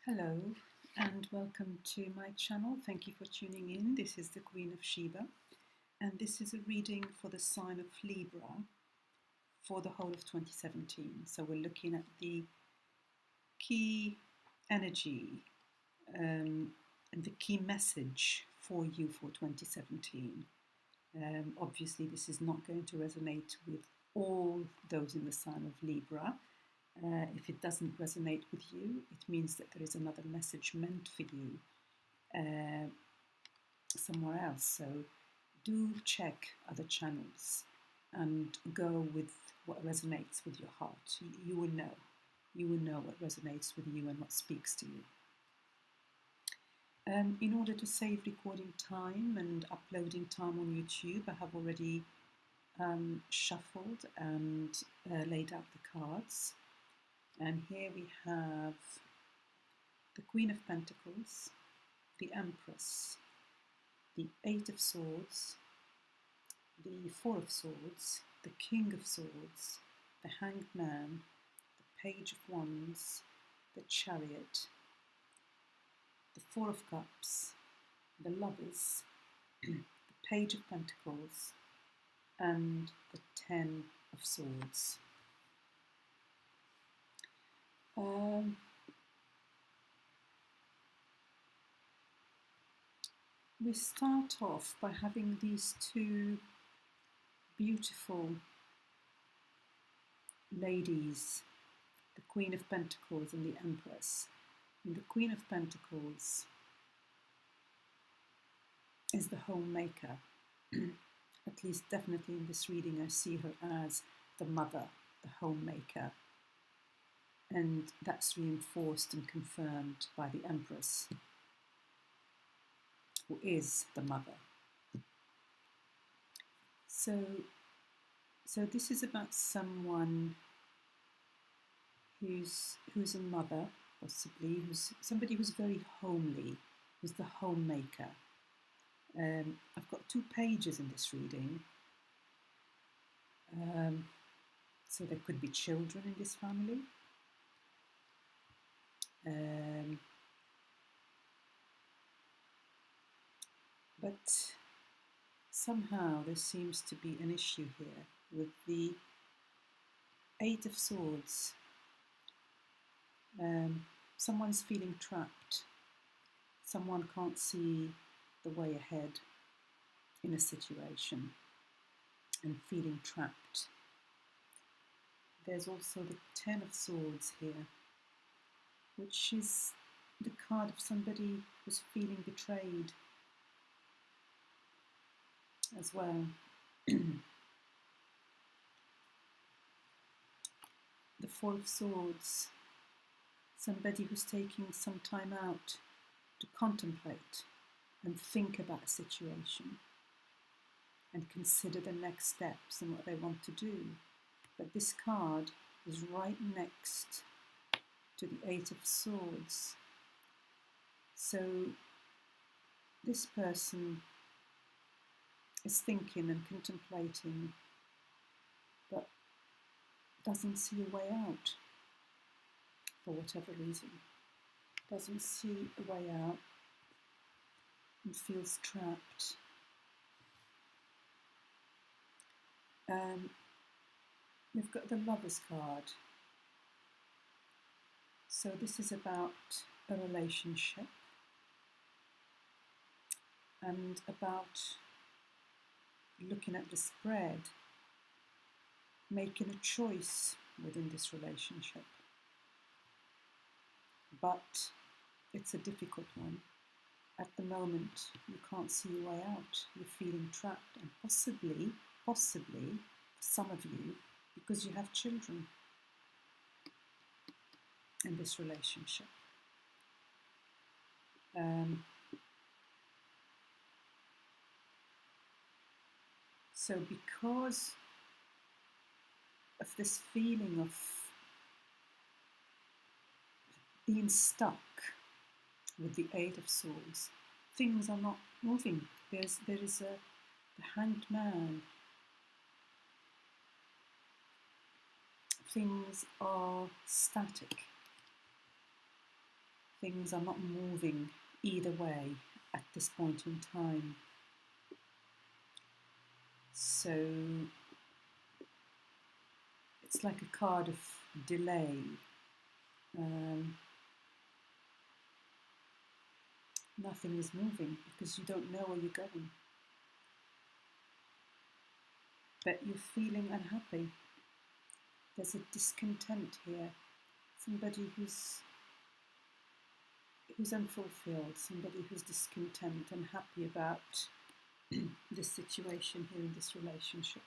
Hello and welcome to my channel. Thank you for tuning in. This is the Queen of Sheba and this is a reading for the sign of Libra for the whole of 2017. So we're looking at the key energy and the key message for you for 2017. Obviously this is not going to resonate with all those in the sign of Libra. If it doesn't resonate with you, it means that there is another message meant for you somewhere else. So do check other channels and go with what resonates with your heart. You will know. You will know what resonates with you and what speaks to you. In order to save recording time and uploading time on YouTube, I have already shuffled and laid out the cards. And here we have the Queen of Pentacles, the Empress, the Eight of Swords, the Four of Swords, the King of Swords, the Hanged Man, the Page of Wands, the Chariot, the Four of Cups, the Lovers, the Page of Pentacles, and the Ten of Swords. We start off by having these two beautiful ladies, the Queen of Pentacles and the Empress. And the Queen of Pentacles is the homemaker. At least definitely in this reading I see her as the mother, the homemaker. And that's reinforced and confirmed by the Empress, who is the mother. So this is about someone who's a mother, possibly, who's somebody who's very homely, who's the homemaker. I've got two pages in this reading. So there could be children in this family. But somehow there seems to be an issue here with the Eight of Swords. Someone's feeling trapped. Someone can't see the way ahead in a situation and feeling trapped. There's also the Ten of Swords here, which is the card of somebody who's feeling betrayed as well. The Four of Swords, somebody who's taking some time out to contemplate and think about a situation and consider the next steps and what they want to do. But this card is right next to the Eight of Swords. So this person is thinking and contemplating, but doesn't see a way out for whatever reason. Doesn't see a way out and feels trapped. We've got the Lovers card. So this is about a relationship and about looking at the spread, making a choice within this relationship. But it's a difficult one. At the moment, you can't see your way out. You're feeling trapped, and possibly, for some of you, because you have children in this relationship. So because of this feeling of being stuck with the Eight of Swords, things are not moving. There is the Hanged Man. Things are static. Things are not moving either way at this point in time. So it's like a card of delay. Nothing is moving because you don't know where you're going. But you're feeling unhappy. There's a discontent here. Somebody who's unfulfilled, somebody who's discontent, unhappy about this situation here in this relationship.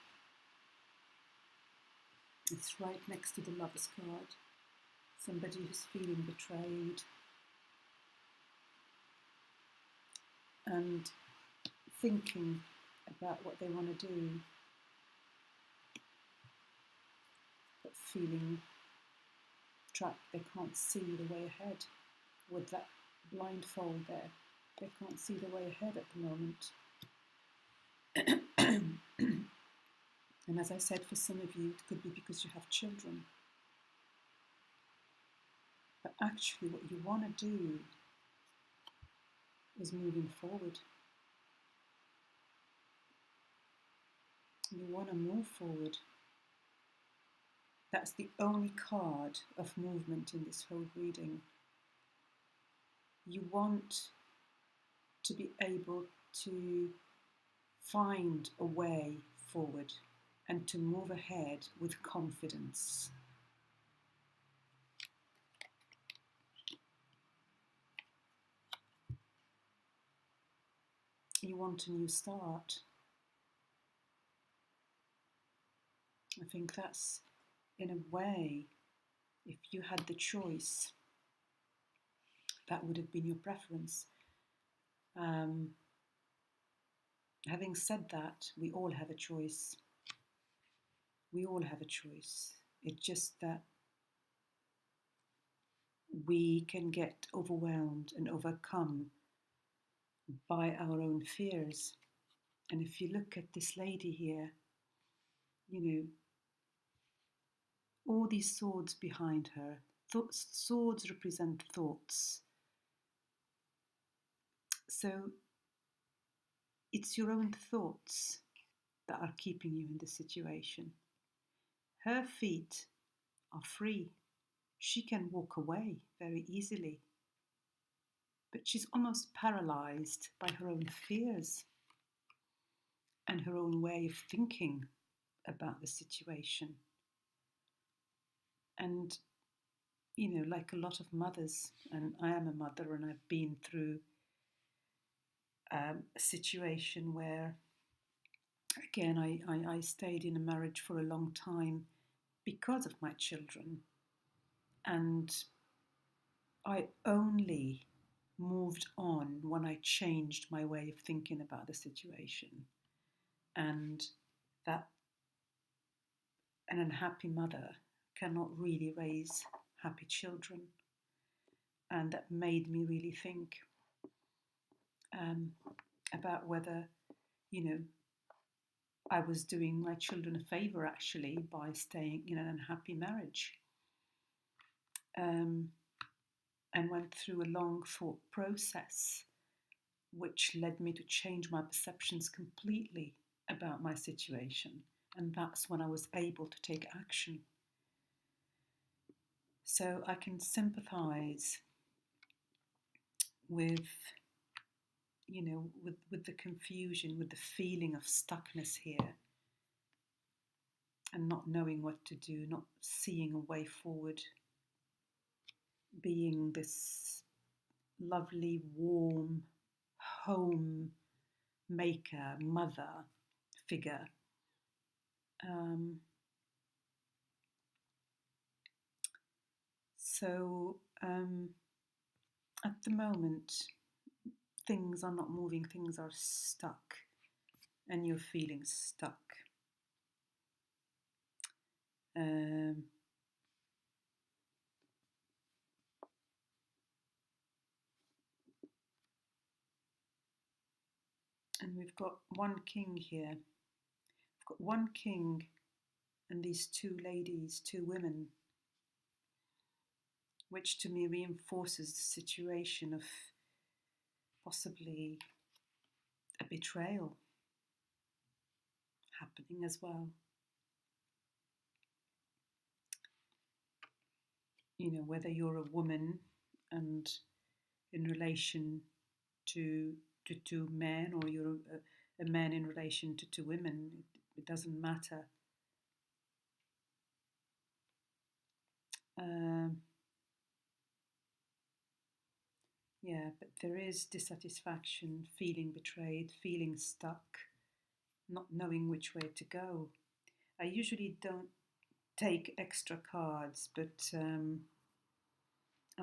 It's right next to the Lover's card. Somebody who's feeling betrayed and thinking about what they want to do, but feeling trapped. They can't see the way ahead. With that blindfold there, they can't see the way ahead at the moment. And as I said, for some of you, it could be because you have children. But actually what you want to do is moving forward. You want to move forward. That's the only card of movement in this whole reading. You want to be able to find a way forward and to move ahead with confidence. You want a new start. I think that's, in a way, if you had the choice, that would have been your preference. Having said that, we all have a choice. We all have a choice. It's just that we can get overwhelmed and overcome by our own fears. And if you look at this lady here, all these swords behind her, swords represent thoughts. So it's your own thoughts that are keeping you in this situation. Her feet are free. She can walk away very easily. But she's almost paralyzed by her own fears and her own way of thinking about the situation. And, like a lot of mothers, and I am a mother and I've been through a situation where, again, I stayed in a marriage for a long time because of my children. And I only moved on when I changed my way of thinking about the situation. And that an unhappy mother cannot really raise happy children. And that made me really think about whether, I was doing my children a favor actually by staying in an unhappy marriage. And went through a long thought process, which led me to change my perceptions completely about my situation. And that's when I was able to take action. So I can sympathize with, with the confusion, with the feeling of stuckness here, and not knowing what to do, not seeing a way forward, being this lovely, warm, home maker, mother figure. So at the moment, things are not moving, things are stuck, and you're feeling stuck. And we've got one king here. We've got one king and these two ladies, two women, which to me reinforces the situation of possibly a betrayal happening as well. Whether you're a woman and in relation to two men, or you're a man in relation to two women, it doesn't matter. But there is dissatisfaction, feeling betrayed, feeling stuck, not knowing which way to go. I usually don't take extra cards, but I'm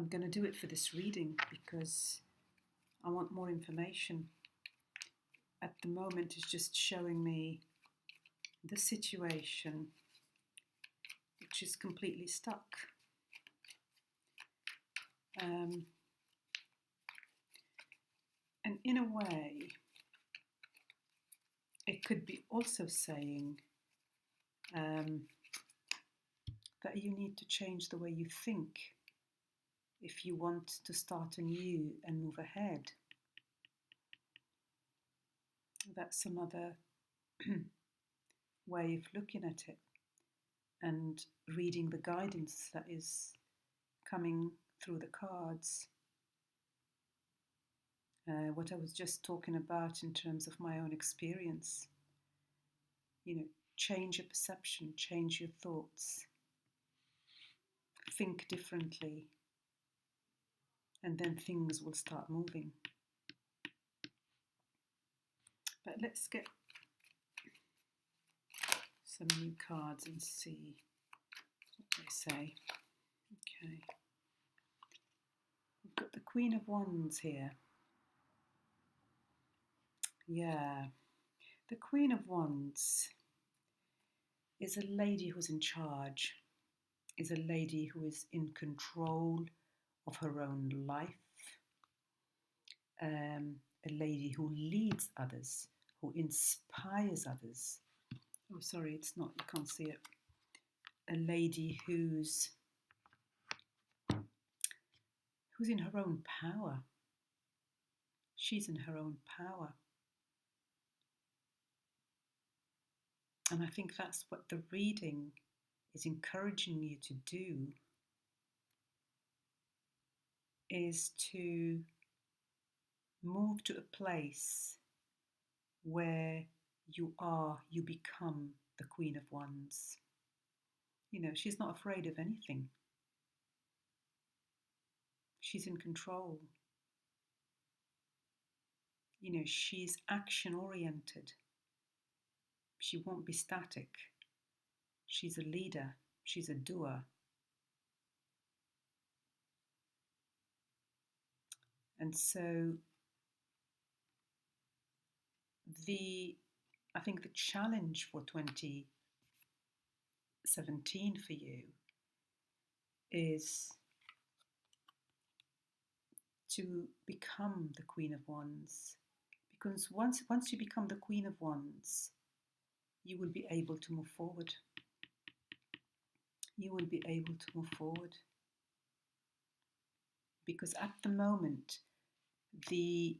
going to do it for this reading because I want more information. At the moment, it's just showing me the situation, which is completely stuck. And in a way, it could be also saying that you need to change the way you think if you want to start anew and move ahead. That's another way of looking at it and reading the guidance that is coming through the cards. What I was just talking about in terms of my own experience. Change your perception, change your thoughts, think differently, and then things will start moving. But let's get some new cards and see what they say. Okay. We've got the Queen of Wands here. Yeah. The Queen of Wands is a lady who's in charge, is a lady who is in control of her own life, a lady who leads others, who inspires others. Oh, sorry, it's not, you can't see it. A lady who's in her own power. She's in her own power. And I think that's what the reading is encouraging you to do, is to move to a place where you become the Queen of Wands. She's not afraid of anything. She's in control. She's action-oriented. She won't be static. She's a leader. She's a doer. And so I think the challenge for 2017 for you is to become the Queen of Wands. Because once you become the Queen of Wands, you will be able to move forward. You will be able to move forward. Because at the moment, the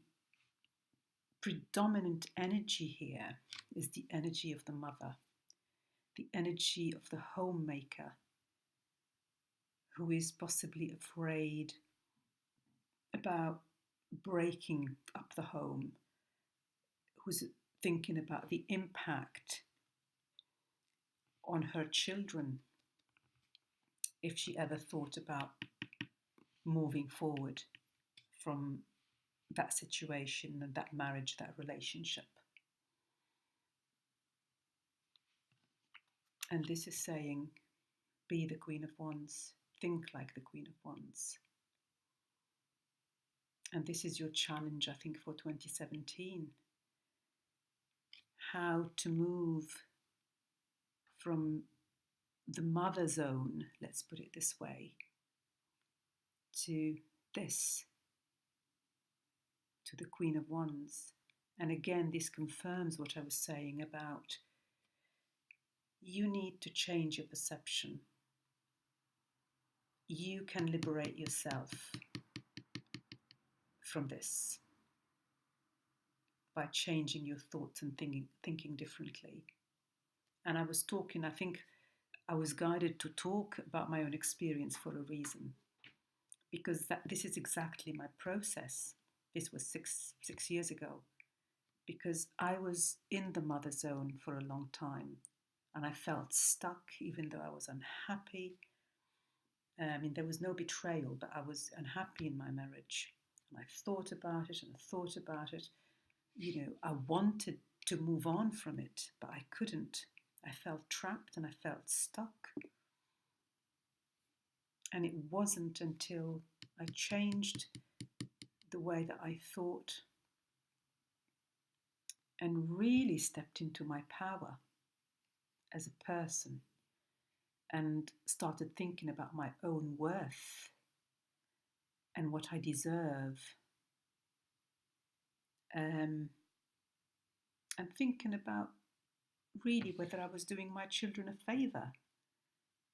predominant energy here is the energy of the mother, the energy of the homemaker, who is possibly afraid about breaking up the home, who's thinking about the impact on her children if she ever thought about moving forward from that situation and that marriage, that relationship. And this is saying, be the Queen of Wands, think like the Queen of Wands. And this is your challenge, I think, for 2017. How to move from the mother zone, let's put it this way, to this, to the Queen of Wands. And again, this confirms what I was saying about you need to change your perception. you can liberate yourself from this by changing your thoughts and thinking differently. And I think I was guided to talk about my own experience for a reason, because this is exactly my process. This was six years ago, because I was in the mother zone for a long time, and I felt stuck, even though I was unhappy. There was no betrayal, but I was unhappy in my marriage. And I thought about it and I thought about it. I wanted to move on from it, but I couldn't. I felt trapped and I felt stuck. And it wasn't until I changed the way that I thought and really stepped into my power as a person and started thinking about my own worth and what I deserve, and thinking about really whether I was doing my children a favour,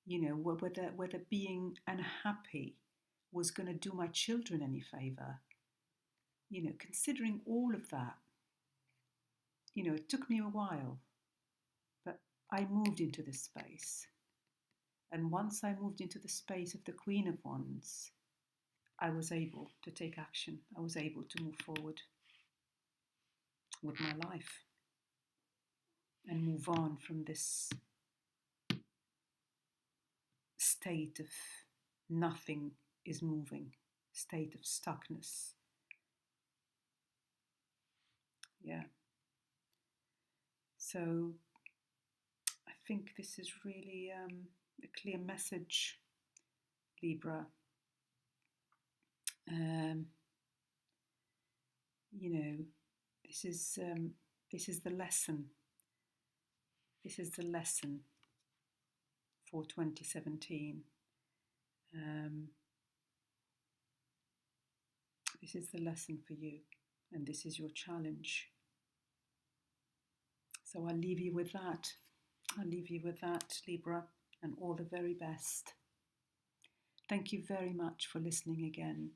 whether being unhappy was going to do my children any favour. Considering all of that, it took me a while, but I moved into this space. And once I moved into the space of the Queen of Wands, I was able to take action. I was able to move forward with my life and move on from this state of nothing is moving, state of stuckness. Yeah. So I think this is really a clear message, Libra. This is the lesson. This is the lesson for 2017. This is the lesson for you, and this is your challenge. So I'll leave you with that. I'll leave you with that, Libra, and all the very best. Thank you very much for listening again,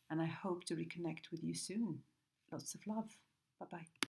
and I hope to reconnect with you soon. Lots of love. Bye-bye.